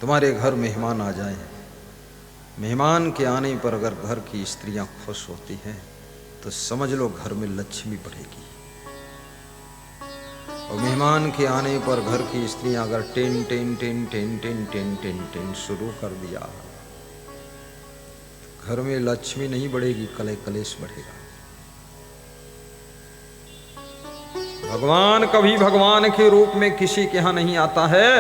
तुम्हारे घर मेहमान आ जाएं, मेहमान के आने पर अगर घर की स्त्रियां खुश होती हैं तो समझ लो घर में लक्ष्मी बढ़ेगी। और मेहमान के आने पर घर की स्त्रियां अगर ten ten ten ten ten ten ten ten शुरू कर दिया, घर में लक्ष्मी नहीं बढ़ेगी, कले कलेश बढ़ेगा। भगवान कभी भगवान के रूप में किसी के यहां नहीं आता है,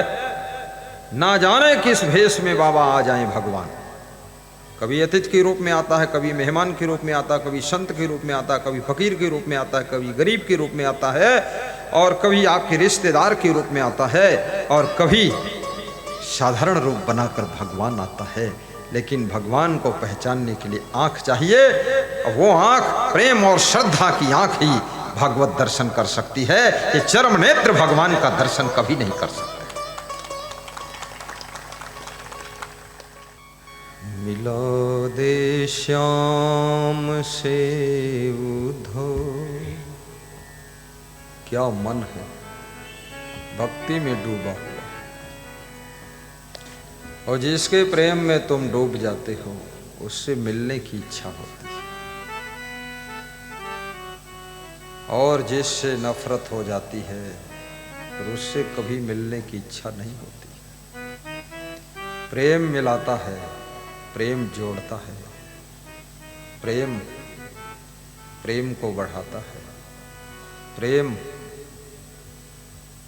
ना जाने किस भेष में बाबा आ जाएं भगवान। कभी अतिथि के रूप में आता है, कभी मेहमान के रूप में आता है, कभी संत के रूप में आता है, कभी फकीर के रूप में आता है, कभी गरीब के रूप में आता है, और कभी आपके रिश्तेदार के रूप में आता है, और कभी साधारण रूप बनाकर भगवान आता है। लेकिन भगवान को पहचानने के लिए आंख चाहिए, और वो आंख प्रेम और श्रद्धा की आंख ही भगवत दर्शन कर सकती है। ये चरम नेत्र भगवान का दर्शन कभी नहीं कर सकते। मिला दे श्याम से उधो, क्या मन है भक्ति में डूबा हुआ, और जिसके प्रेम में तुम डूब जाते हो उससे मिलने की इच्छा होती है, और जिससे नफरत हो जाती है फिर उससे कभी मिलने की इच्छा नहीं होती। प्रेम मिलाता है, प्रेम जोड़ता है, प्रेम प्रेम को बढ़ाता है, प्रेम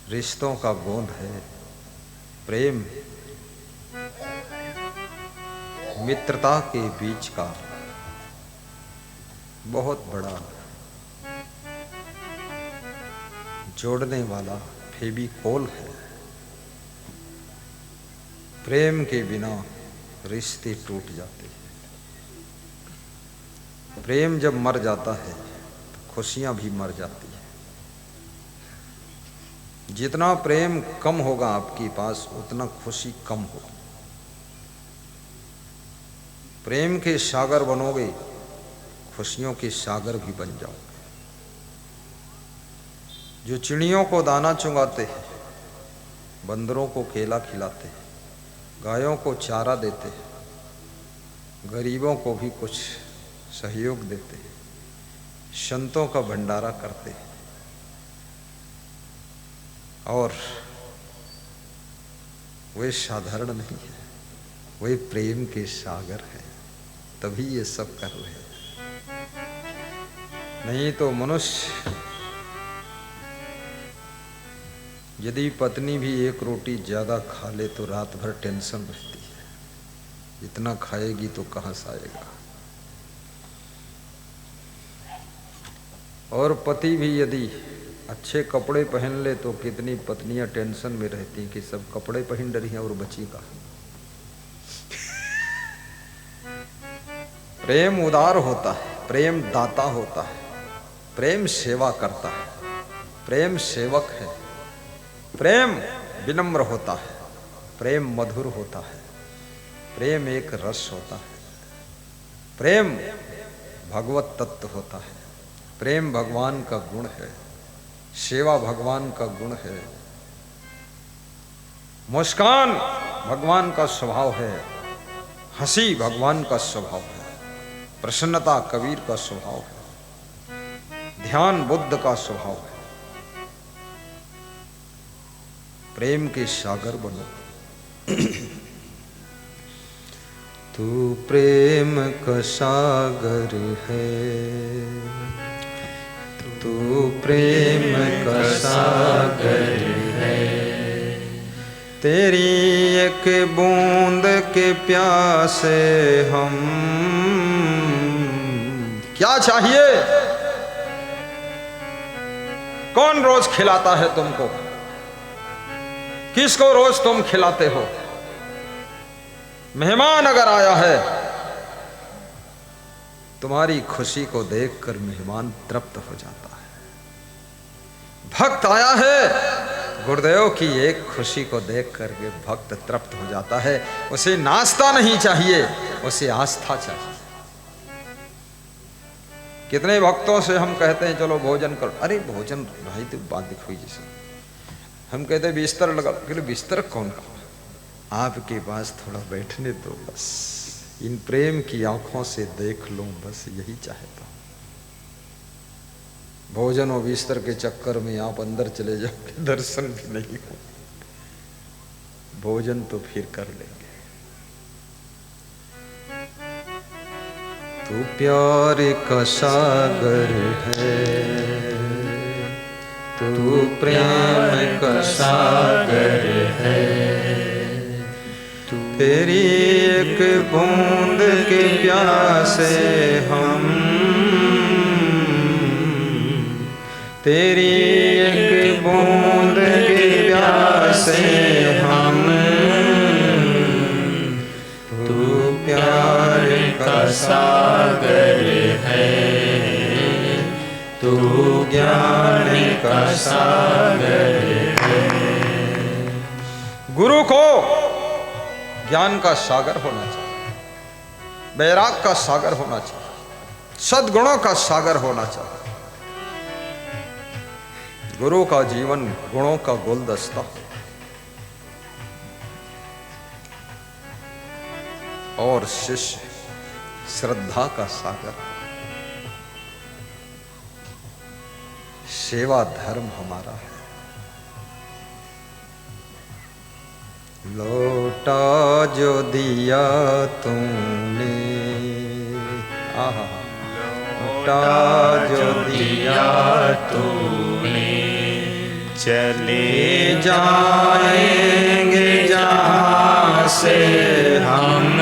रिश्तों का गोंद है, प्रेम मित्रता के बीच का बहुत बड़ा जोड़ने वाला फेविकोल है। प्रेम के बिना रिश्ते टूट जाते हैं। प्रेम जब मर जाता है तो खुशियां भी मर जाती है। जितना प्रेम कम होगा आपके पास उतना खुशी कम होगी। प्रेम के सागर बनोगे, खुशियों के सागर भी बन जाओगे। जो चिड़ियों को दाना चुगाते हैं, बंदरों को केला खिलाते हैं, गायों को चारा देते हैं, गरीबों को भी कुछ सहयोग देते हैं, संतों का भंडारा करते हैं, और वे साधारण नहीं है, वे प्रेम के सागर है, तभी ये सब कर रहे हैं। नहीं तो मनुष्य, यदि पत्नी भी एक रोटी ज्यादा खा ले तो रात भर टेंशन रहती है, इतना खाएगी तो कहां से आएगा। और पति भी यदि अच्छे कपड़े पहन ले तो कितनी पत्नियां टेंशन में रहती कि सब कपड़े पहन रही हैं और बची का। प्रेम उदार होता है, प्रेम दाता होता है, प्रेम सेवा करता है, प्रेम सेवक है, प्रेम विनम्र होता है, प्रेम मधुर होता है, प्रेम एक रस होता है, प्रेम भगवत तत्व होता है, प्रेम भगवान का गुण है, सेवा भगवान का गुण है, मुस्कान भगवान का स्वभाव है, हंसी भगवान का स्वभाव है, प्रसन्नता कबीर का स्वभाव है, ध्यान बुद्ध का स्वभाव है। प्रेम के सागर बनो। तू प्रेम का सागर है, तू प्रेम का सागर है, तेरी एक बूंद के प्यासे हम। क्या चाहिए? कौन रोज खिलाता है तुमको? किसको रोज तुम खिलाते हो? मेहमान अगर आया है, तुम्हारी खुशी को देखकर मेहमान तृप्त हो जाता है। भक्त आया है, गुरुदेव की एक खुशी को देख करके भक्त तृप्त हो जाता है। उसे नाश्ता नहीं चाहिए, उसे आस्था चाहिए। कितने भक्तों से हम कहते हैं चलो भोजन करो, अरे भोजन भाई तो बात दिखोई जैसे। हम कहते हैं बिस्तर लगा, बिस्तर कौन कहा? आपके पास थोड़ा बैठने दो, बस इन प्रेम की आंखों से देख लूं, बस यही चाहता हूं। भोजन और बिस्तर के चक्कर में आप अंदर चले जाओगे, दर्शन भी नहीं हो। भोजन तो फिर कर लेंगे। तू प्यार का सागर है, तू प्रेम का सागर है, तेरी एक बूंद के प्यासे हम, तेरी एक बूंद के प्यासे हम, तू प्यार का सागर है, तू ज्ञान का सागर है। गुरु को ज्ञान का सागर होना चाहिए, वैराग का सागर होना चाहिए, सद्गुणों का सागर होना चाहिए। गुरु का जीवन गुणों का गुलदस्ता और शिष्य श्रद्धा का सागर। सेवा धर्म हमारा है। लौटा जो दिया तूने, आहा, लौटा जो दिया तूने, चले जाएंगे जहां से हम,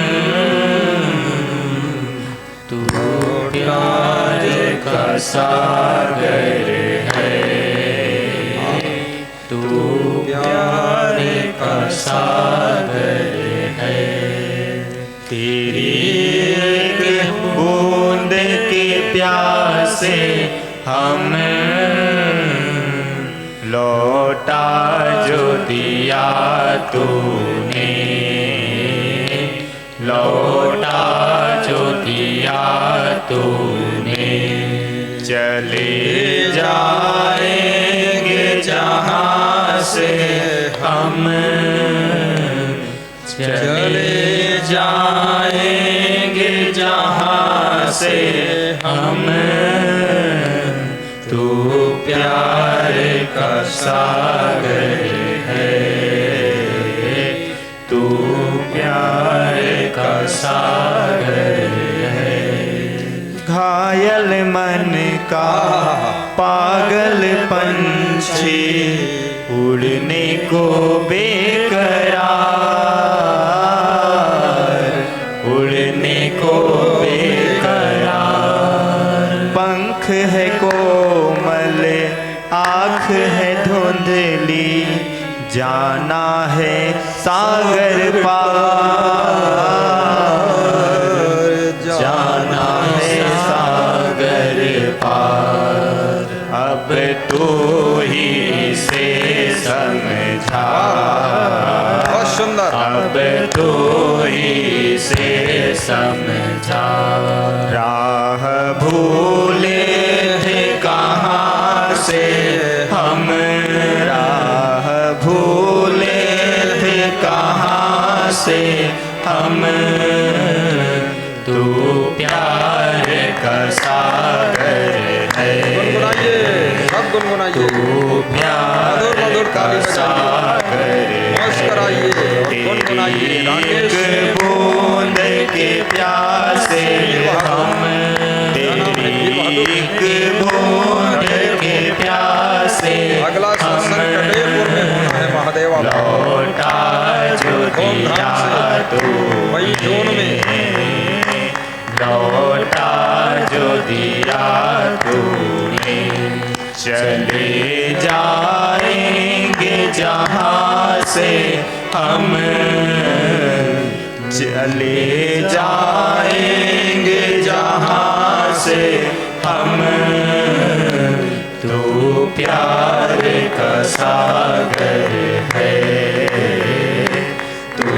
तू प्यार का सागर है, तू प्यार का सागर है। तेरी एक बूंद के प्यासे हम, लौटा जो दिया तूने, लौटा जो दिया तूने, चले जाएंगे जहां से हम, चले जाएंगे जहां से हम, तू प्यार का सागर है, तू प्यार का सागर है। घायल मन का पागल पंछी, उड़ने को बेकरार, उड़ने को बेकरार। पंख है कोमल, आँख है धुंधली, जाना है सागर पार, जाना है सागर पार। अब तू ही से समझा, बहुत सुंदर, अब तू ही से समझा। राह भूले थे कहाँ से हम, राह भूले थे कहाँ से हम, तू प्यार का सागर है, सब गुनगुनाइए, तू प्यार का सागर है। तेरी एक बूंद के प्यासे हम, तेरी एक बूंद के प्यासे हम, लौटा जो दिया तूने, लौटा जो दिया तूने, चले जाएंगे जहां से हम, चले जाएंगे जहां से हम, तू प्यार का सागर है, तू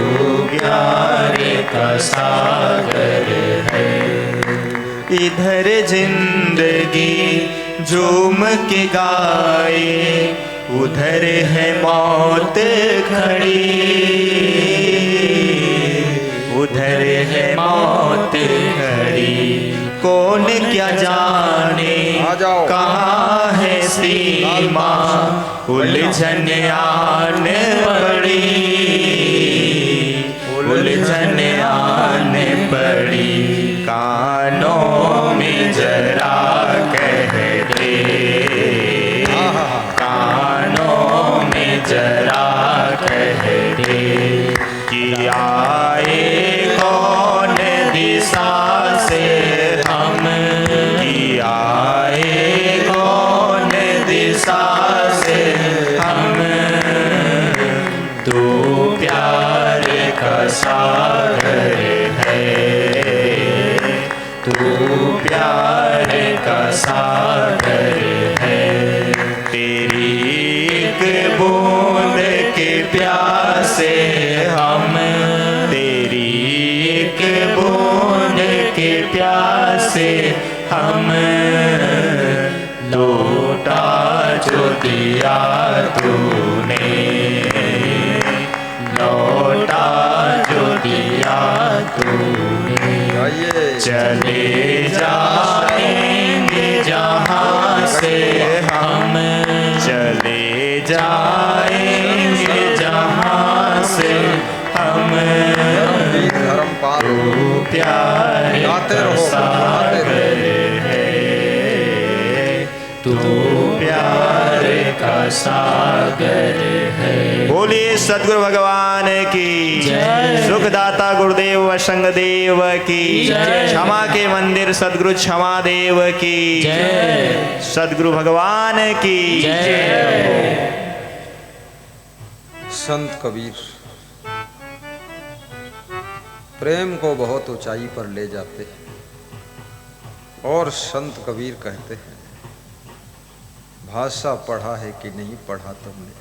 प्यार का सागर है। इधर जिंदगी झूम के गाए, उधर है मौत खड़ी, कौन क्या जाने कहाँ है सीमा, उलझन आन पड़ी, उलझन आन पड़ी, कानों में जरा कह दे, कानों में जरा कह दे कि आए कौन दिशा से हम, कि आए कौन दिशा से हम, तू प्यार का सागर है, तू प्यार का सागर है, तेरी एक बूंद के प्यासे हम, तेरी एक बूंद के प्यासे हम, लौटा जो दिया तूने, लौटा जो दिया तूने, चले जाएंगे जहाँ से हम, चले जाएंगे जहाँ से हम, तू प्यार का सागर है, तू प्यार का सागर है। बोलिए सद्गुरु भगवान की जय, सुखदाता गुरुदेव वशंग देव की जय, क्षमा के मंदिर सद्गुरु क्षमा देव की जय, सद्गुरु भगवान की जय। संत कबीर प्रेम को बहुत ऊंचाई पर ले जाते हैं और संत कबीर कहते हैं, भाषा पढ़ा है कि नहीं पढ़ा तुमने,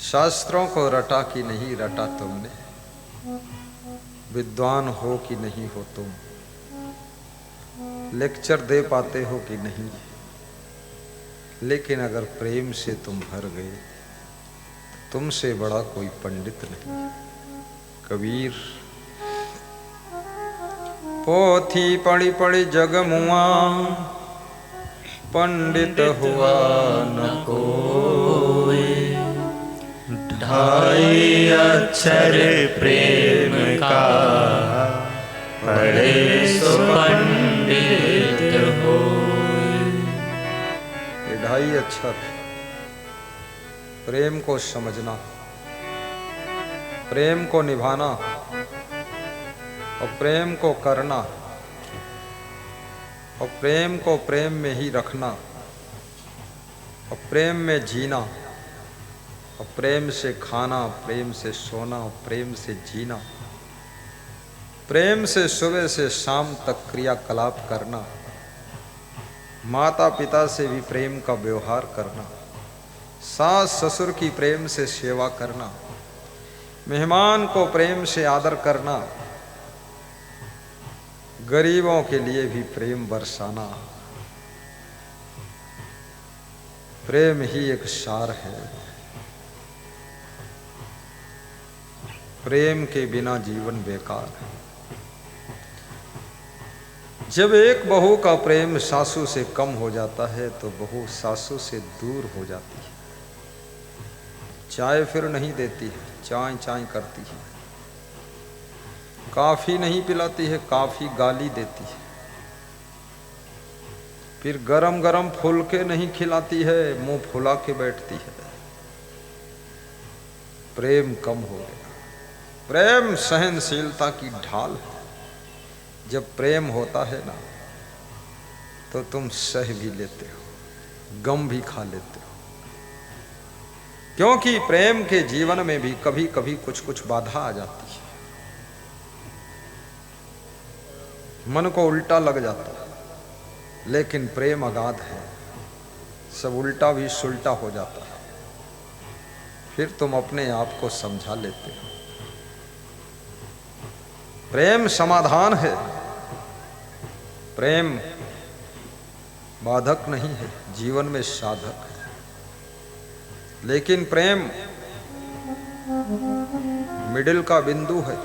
शास्त्रों को रटा कि नहीं रटा तुमने, विद्वान हो कि नहीं हो तुम, लेक्चर दे पाते हो कि नहीं, लेकिन अगर प्रेम से तुम भर गए तुमसे बड़ा कोई पंडित नहीं। कबीर पोथी पढ़ी पढ़ी जग मुआ, पंडित हुआ न कोई, ढाई अक्षर प्रेम का पढ़े सो पंडित हो। ये ढाई अक्षर प्रेम को समझना, प्रेम को निभाना और प्रेम को करना और प्रेम को प्रेम में ही रखना और प्रेम में जीना और प्रेम से खाना, प्रेम से सोना, प्रेम से जीना, प्रेम से सुबह से शाम तक क्रियाकलाप करना, माता पिता से भी प्रेम का व्यवहार करना, सास ससुर की प्रेम से सेवा करना, मेहमान को प्रेम से आदर करना, गरीबों के लिए भी प्रेम बरसाना। प्रेम ही एक सार है, प्रेम के बिना जीवन बेकार है। जब एक बहू का प्रेम सासू से कम हो जाता है तो बहू सासू से दूर हो जाती है, चाय फिर नहीं देती है, चाय चाय करती है, काफी नहीं पिलाती है, काफी गाली देती है, फिर गरम गरम फुलके नहीं खिलाती है, मुंह फुला के बैठती है। प्रेम कम हो गया। प्रेम सहनशीलता की ढाल है। जब प्रेम होता है ना तो तुम सह भी लेते हो, गम भी खा लेते हो, क्योंकि प्रेम के जीवन में भी कभी कभी कुछ कुछ बाधा आ जाती है, मन को उल्टा लग जाता है, लेकिन प्रेम अगाध है, सब उल्टा भी सुल्टा हो जाता है, फिर तुम अपने आप को समझा लेते हो। प्रेम समाधान है, प्रेम बाधक नहीं है, जीवन में साधक है। लेकिन प्रेम मिडिल का बिंदु है।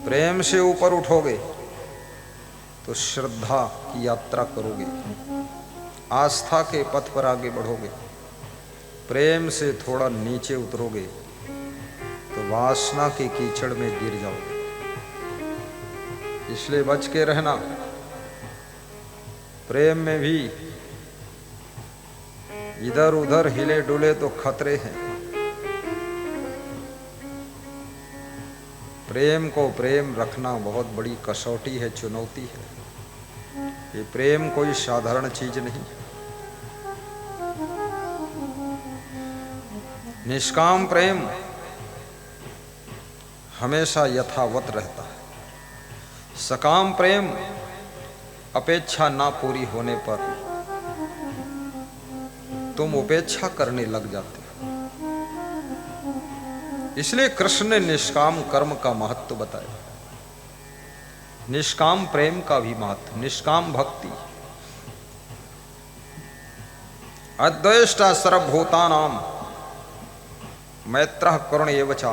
प्रेम से ऊपर उठोगे तो श्रद्धा की यात्रा करोगे, आस्था के पथ पर आगे बढ़ोगे, प्रेम से थोड़ा नीचे उतरोगे तो वासना के कीचड़ में गिर जाओगे। इसलिए बच के रहना। प्रेम में भी इधर उधर हिले डुले तो खतरे हैं। प्रेम को प्रेम रखना बहुत बड़ी कसौटी है, चुनौती है। ये प्रेम कोई साधारण चीज नहीं। निष्काम प्रेम हमेशा यथावत रहता है। सकाम प्रेम अपेक्षा ना पूरी होने पर तुम उपेक्षा करने लग जाते हो। इसलिए कृष्ण ने निष्काम कर्म का महत्व बताया, निष्काम प्रेम का भी महत्व, निष्काम भक्ति। अद्वेष्टा सर्वभूतानां मैत्रः करुण एव च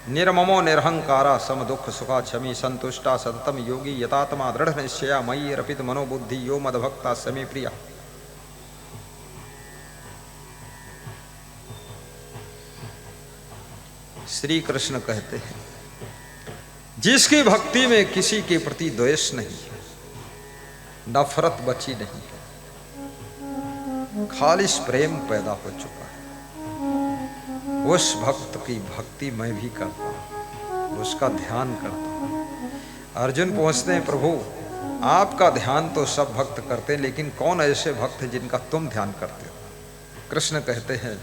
निर्ममो निरहंकारा सम दुख सुखा क्षमी संतुष्टा सततम योगी यतात्मा दृढ़ निश्चया मयि अर्पित मनोबुद्धि यो मदभक्ता समे प्रिया। श्री कृष्ण कहते हैं, जिसकी भक्ति में किसी के प्रति द्वेष नहीं, नफरत बची नहीं, खालिश प्रेम पैदा हो चुका है, उस भक्त की भक्ति मैं भी करता हूं, उसका ध्यान करता हूं। अर्जुन पूछते हैं, प्रभु आपका ध्यान तो सब भक्त करते हैं, लेकिन कौन ऐसे भक्त हैं जिनका तुम ध्यान करते हो? कृष्ण कहते हैं,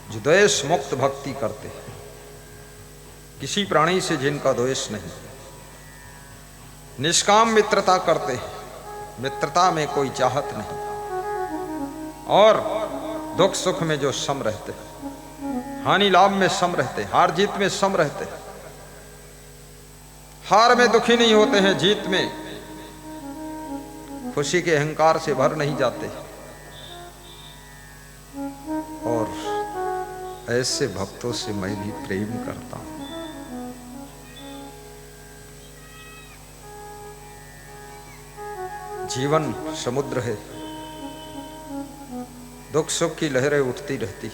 जो द्वेष मुक्त भक्ति करते हैं, किसी प्राणी से जिनका द्वेष नहीं, निष्काम मित्रता करते हैं, मित्रता में कोई चाहत नहीं, और दुख सुख में जो सम रहते हैं, हानि लाभ में सम रहते हैं, हार जीत में सम रहते हैं, हार में दुखी नहीं होते हैं, जीत में खुशी के अहंकार से भर नहीं जाते। और ऐसे भक्तों से मैं भी प्रेम करता हूं। जीवन समुद्र है, दुख सुख की लहरें उठती रहती,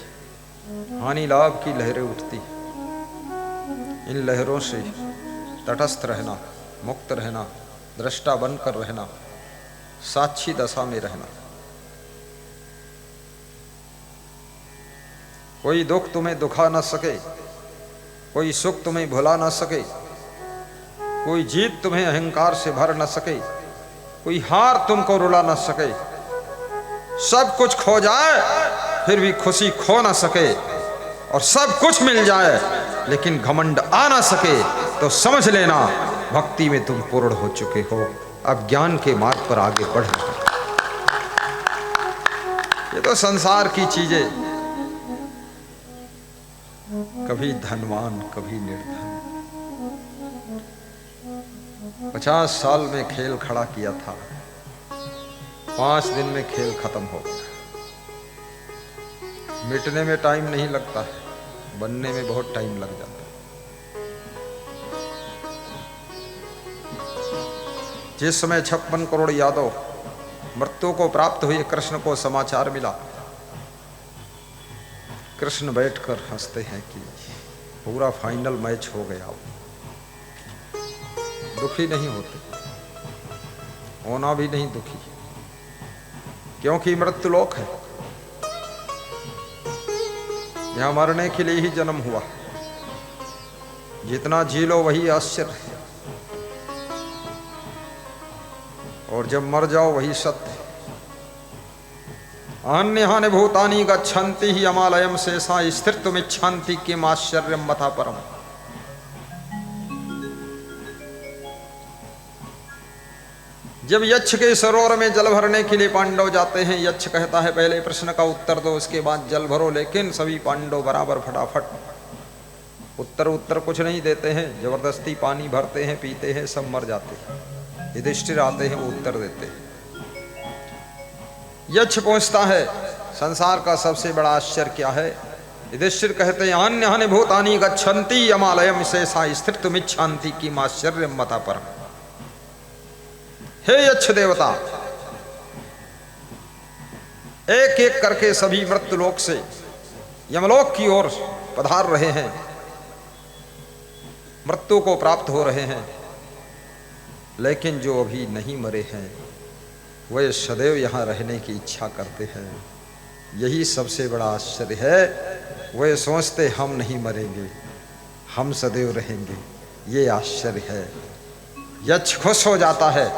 हानि लाभ की लहरें उठती। इन लहरों से तटस्थ रहना, मुक्त रहना, दृष्टा बनकर रहना, साक्षी दशा में रहना। कोई दुख तुम्हें दुखा न सके, कोई सुख तुम्हें भुला न सके, कोई जीत तुम्हें अहंकार से भर न सके, कोई हार तुमको रुला न सके। सब कुछ खो जाए फिर भी खुशी खो न सके, और सब कुछ मिल जाए लेकिन घमंड आ ना सके, तो समझ लेना भक्ति में तुम पूर्ण हो चुके हो। अब ज्ञान के मार्ग पर आगे बढ़ रहे। ये तो संसार की चीजें, कभी धनवान कभी निर्धन। 50 साल में खेल खड़ा किया था, 5 दिन में खेल खत्म हो गया। मिटने में टाइम नहीं लगता है, बनने में बहुत टाइम लग जाता है। जिस समय 56 करोड़ यादव मृत्यु को प्राप्त हुए, कृष्ण को समाचार मिला, कृष्ण बैठकर हंसते हैं कि पूरा फाइनल मैच हो गया। दुखी नहीं होते, होना भी नहीं दुखी, क्योंकि मृत्युलोक है, यहां मरने के लिए ही जन्म हुआ। जितना जी लो वही आश्चर्य है, और जब मर जाओ वही सत्य। अन्यहानि भूतानि गच्छन्ति हि अमालयम शेषा स्थिरत्वमिच्छन्ति किम आश्चर्यम मथा परम। जब यक्ष के सरोवर में जल भरने के लिए पांडव जाते हैं, यक्ष कहता है पहले प्रश्न का उत्तर दो, उसके बाद जल भरो, लेकिन सभी पांडव बराबर फटाफट उत्तर कुछ नहीं देते हैं, जबरदस्ती पानी भरते हैं, पीते हैं, सब मर जाते हैं। युधिष्ठिर आते हैं, वो उत्तर देते हैं। यक्ष पूछता है संसार का सबसे बड़ा आश्चर्य क्या है? युधिष्ठिर कहते हैं अन्यहानि भूतानि गच्छन्ति यमालयम शेषा स्थिरत्वमिच्छन्ति किम आश्चर्यम मथा परम। हे यक्ष देवता, एक एक करके सभी मृत्युलोक से यमलोक की ओर पधार रहे हैं, मृत्यु को प्राप्त हो रहे हैं, लेकिन जो अभी नहीं मरे हैं वे सदैव यहाँ रहने की इच्छा करते हैं। यही सबसे बड़ा आश्चर्य है। वे सोचते हम नहीं मरेंगे, हम सदैव रहेंगे, ये आश्चर्य है। यक्ष खुश हो जाता है,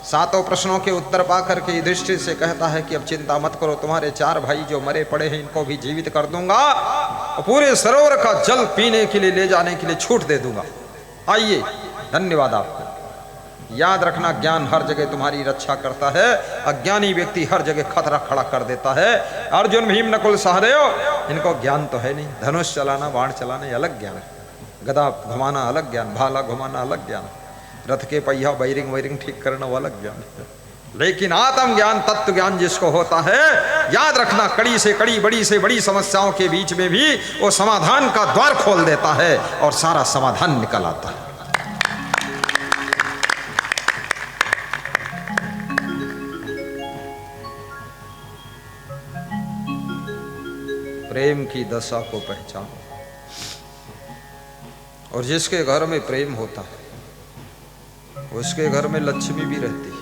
सातों प्रश्नों के उत्तर पाकर के युधिष्ठिर से कहता है कि अब चिंता मत करो, तुम्हारे 4 भाई जो मरे पड़े हैं इनको भी जीवित कर दूंगा और पूरे सरोवर का जल पीने के लिए ले जाने के लिए छूट दे दूंगा। आइए, धन्यवाद आपको। याद रखना, ज्ञान हर जगह तुम्हारी रक्षा करता है, अज्ञानी व्यक्ति हर जगह खतरा खड़ा कर देता है। अर्जुन, भीम, नकुल, सहदेव, इनको ज्ञान तो है नहीं। धनुष चलाना, बाण चलाना ये अलग ज्ञान है, गदा घुमाना अलग ज्ञान, भाला घुमाना अलग ज्ञान, रथ के पहिया वायरिंग ठीक करना वो अलग ज्ञान है। लेकिन आत्म ज्ञान, तत्व ज्ञान जिसको होता है, याद रखना, कड़ी से कड़ी, बड़ी से बड़ी समस्याओं के बीच में भी वो समाधान का द्वार खोल देता है और सारा समाधान निकल आता है। प्रेम की दशा को पहचानो, और जिसके घर में प्रेम होता है उसके घर में लक्ष्मी भी रहती है,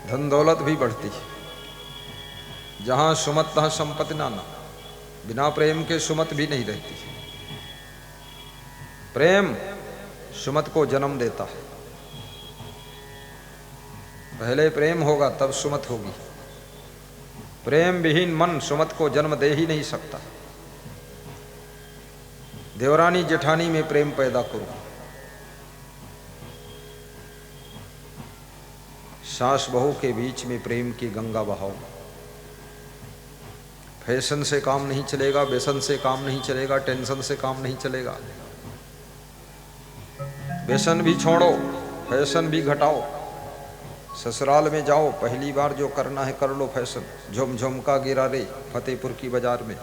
धन दौलत भी बढ़ती है। जहां सुमत तहां संपत्ति नाना, बिना प्रेम के सुमत भी नहीं रहती। प्रेम सुमत को जन्म देता है। पहले प्रेम होगा तब सुमत होगी। प्रेम विहीन मन सुमत को जन्म दे ही नहीं सकता। देवरानी जेठानी में प्रेम पैदा करो, सास बहू के बीच में प्रेम की गंगा बहाओ। फैशन से काम नहीं चलेगा, व्यसन से काम नहीं चलेगा, टेंशन से काम नहीं चलेगा। व्यसन भी छोड़ो, फैशन भी घटाओ। ससुराल में जाओ, पहली बार जो करना है कर लो फैशन। झुमझुमका गिरा रे फतेहपुर की बाजार में।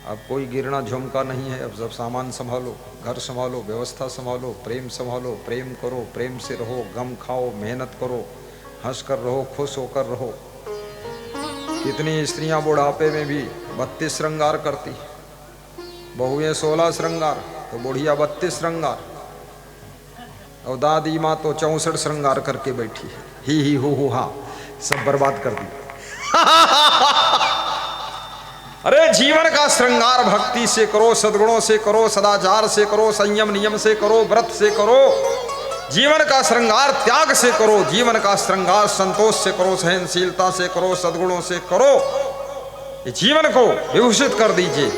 अब कोई गिरना झुमका नहीं है। अब सब सामान संभालो, घर संभालो, व्यवस्था संभालो, प्रेम संभालो, प्रेम करो, प्रेम से रहो, गम खाओ, मेहनत करो, हंस कर रहो, खुश होकर रहो। कितनी स्त्रियां बुढ़ापे में भी 32 श्रृंगार करती, बहुएं 16 श्रृंगार, तो बुढ़िया 32 श्रृंगार, और दादी माँ तो 64 श्रृंगार करके बैठी है। ही हु हा, सब बर्बाद कर दी। अरे जीवन का श्रृंगार भक्ति से करो, सद्गुणों से करो, सदाचार से करो, संयम नियम से करो, व्रत से करो। जीवन का श्रृंगार त्याग से करो, जीवन का श्रृंगार संतोष से करो, सहनशीलता से करो, सद्गुणों से करो। ये जीवन को विभूषित कर दीजिए।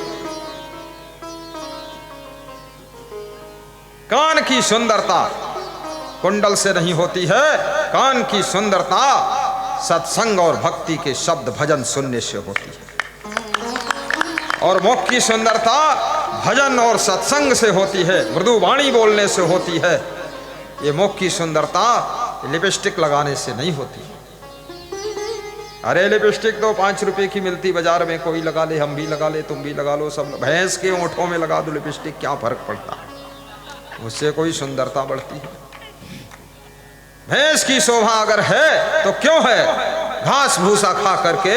कान की सुंदरता कुंडल से नहीं होती है, कान की सुंदरता सत्संग और भक्ति के शब्द भजन सुनने से होती है, और मुख की सुंदरता भजन और सत्संग से होती है, मृदु वाणी बोलने से होती है। ये मुख की सुंदरता लिपस्टिक लगाने से नहीं होती। अरे लिपस्टिक तो 5 रुपए की मिलती बाजार में, कोई लगा ले, हम भी लगा ले, तुम भी लगा लो, सब। भैंस के ओंठों में लगा दो लिपस्टिक, क्या फर्क पड़ता है? उससे कोई सुंदरता बढ़ती है? भैंस की शोभा अगर है तो क्यों है? घास भूसा खा करके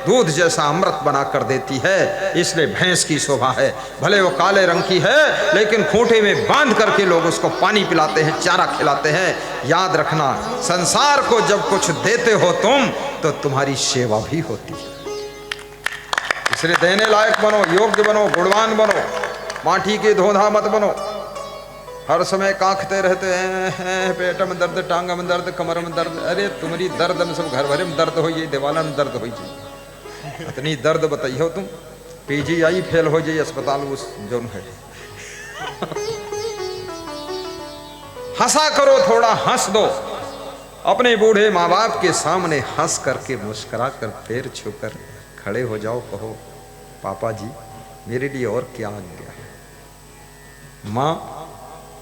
दूध जैसा अमृत बना कर देती है, इसलिए भैंस की शोभा है। भले वो काले रंग की है, लेकिन खूंटे में बांध करके लोग उसको पानी पिलाते हैं, चारा खिलाते हैं। याद रखना, संसार को जब कुछ देते हो तुम, तो तुम्हारी सेवा भी होती है। इसलिए देने लायक बनो, योग्य बनो, गुणवान बनो, माटी के धोधा मत बनो। हर समय कांखते रहते हैं, पेट में दर्द, टांग में दर्द, कमर में दर्द। अरे तुम्हारी दर्द में सब घर भरे में दर्द हो जाए, देवाला में दर्द हो जाए। इतनी दर्द बताइए तुम, PGI फेल हो जाए अस्पताल उस जोन है। हंसा करो, थोड़ा हंस दो। अपने बूढ़े माँ बाप के सामने हंस करके, मुस्कुरा कर, पैर छूकर खड़े हो जाओ, कहो पापा जी मेरे लिए और क्या आज्ञा है, माँ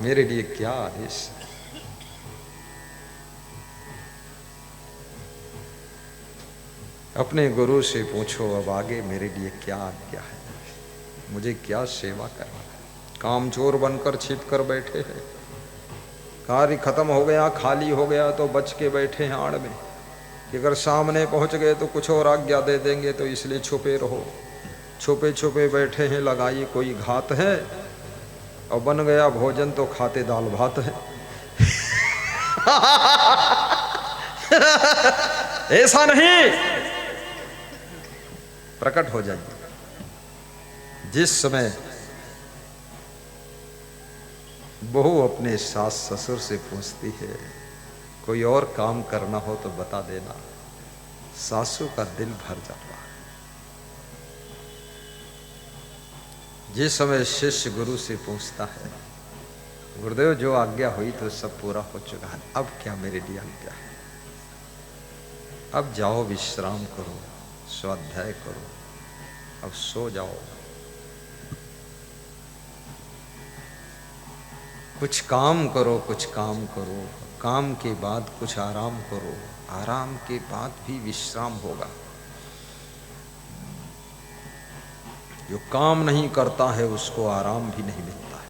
मेरे लिए क्या आदेश। अपने गुरु से पूछो अब आगे मेरे लिए क्या आज्ञा है, मुझे क्या सेवा करना है। कामचोर बनकर छिप कर बैठे हैं, कार्य खत्म हो गया, खाली हो गया, तो बच के बैठे हैं आड़ में कि अगर सामने पहुंच गए तो कुछ और आज्ञा दे देंगे, तो इसलिए छुपे रहो। छुपे छुपे बैठे हैं, लगाई कोई घात है, और बन गया भोजन तो खाते दाल भात है। ऐसा नहीं, प्रकट हो जाइए। जिस समय बहू अपने सास ससुर से पूछती है कोई और काम करना हो तो बता देना, सासू का दिल भर जाता है। जिस समय शिष्य गुरु से पूछता है गुरुदेव जो आज्ञा हुई तो सब पूरा हो चुका है, अब क्या मेरे लिए आज्ञा है? अब जाओ विश्राम करो, स्वाध्याय करो, अब सो जाओ, कुछ काम करो, कुछ काम करो, काम के बाद कुछ आराम करो, आराम के बाद भी विश्राम होगा। जो काम नहीं करता है उसको आराम भी नहीं मिलता।